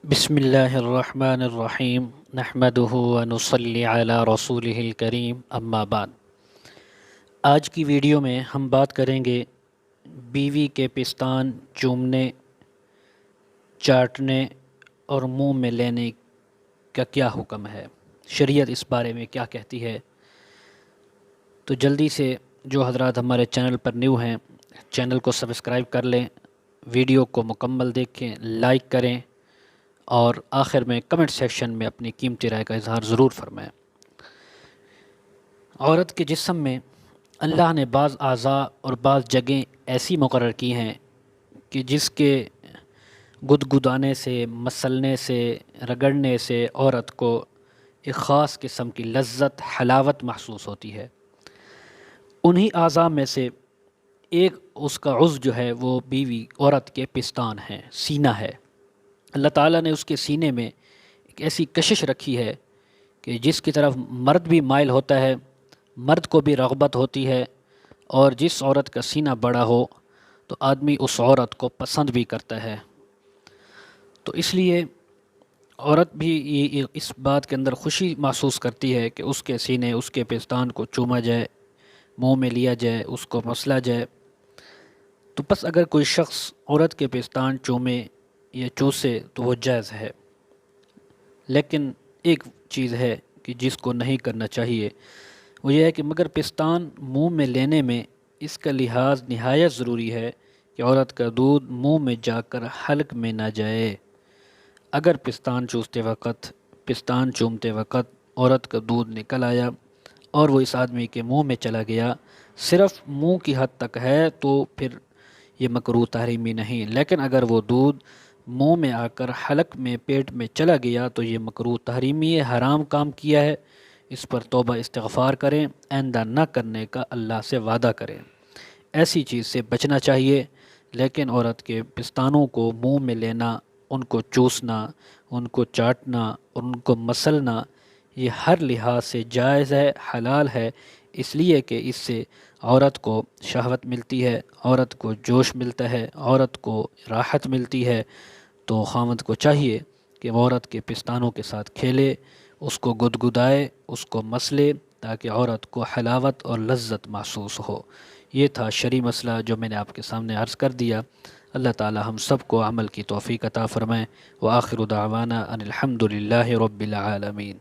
بسم اللہ الرحمن الرحیم نحمدہ ونصلی علی رسولہ الکریم اما بعد۔ آج کی ویڈیو میں ہم بات کریں گے بیوی کے پستان چومنے، چاٹنے اور منہ میں لینے کا کیا حکم ہے، شریعت اس بارے میں کیا کہتی ہے۔ تو جلدی سے جو حضرات ہمارے چینل پر نیو ہیں چینل کو سبسکرائب کر لیں، ویڈیو کو مکمل دیکھیں، لائک کریں اور آخر میں کمنٹ سیکشن میں اپنی قیمتی رائے کا اظہار ضرور فرمائیں۔ عورت کے جسم میں اللہ نے بعض اعضاء اور بعض جگہیں ایسی مقرر کی ہیں کہ جس کے گدگدانے سے، مسلنے سے، رگڑنے سے عورت کو ایک خاص قسم کی لذت، حلاوت محسوس ہوتی ہے۔ انہی اعضاء میں سے ایک اس کا عضو جو ہے وہ بیوی عورت کے پستان ہیں، سینہ ہے۔ اللہ تعالیٰ نے اس کے سینے میں ایک ایسی کشش رکھی ہے کہ جس کی طرف مرد بھی مائل ہوتا ہے، مرد کو بھی رغبت ہوتی ہے، اور جس عورت کا سینہ بڑا ہو تو آدمی اس عورت کو پسند بھی کرتا ہے۔ تو اس لیے عورت بھی اس بات کے اندر خوشی محسوس کرتی ہے کہ اس کے سینے، اس کے پستان کو چوما جائے، منہ میں لیا جائے، اس کو مسلا جائے۔ تو بس اگر کوئی شخص عورت کے پستان چومے یا چوسے تو وہ جائز ہے، لیکن ایک چیز ہے کہ جس کو نہیں کرنا چاہیے، وہ یہ ہے کہ مگر پستان منہ میں لینے میں اس کا لحاظ نہایت ضروری ہے کہ عورت کا دودھ منہ میں جا کر حلق میں نہ جائے۔ اگر پستان چومتے وقت عورت کا دودھ نکل آیا اور وہ اس آدمی کے منہ میں چلا گیا، صرف منہ کی حد تک ہے تو پھر یہ مکروہ تحریمی نہیں، لیکن اگر وہ دودھ منہ میں آ کر حلق میں، پیٹ میں چلا گیا تو یہ مکروہ تحریمی ہے، حرام کام کیا ہے۔ اس پر توبہ استغفار کریں، آئندہ نہ کرنے کا اللہ سے وعدہ کریں۔ ایسی چیز سے بچنا چاہیے، لیکن عورت کے پستانوں کو منہ میں لینا، ان کو چوسنا، ان کو چاٹنا، ان کو مسلنا، یہ ہر لحاظ سے جائز ہے، حلال ہے، اس لیے کہ اس سے عورت کو شہوت ملتی ہے، عورت کو جوش ملتا ہے، عورت کو راحت ملتی ہے۔ تو خاوند کو چاہیے کہ وہ عورت کے پستانوں کے ساتھ کھیلے، اس کو گدگدائے، اس کو مسلے، تاکہ عورت کو حلاوت اور لذت محسوس ہو۔ یہ تھا شرعی مسئلہ جو میں نے آپ کے سامنے عرض کر دیا۔ اللہ تعالی ہم سب کو عمل کی توفیق عطا فرمائے۔ وآخر دعوانا ان الحمد للہ رب العالمین۔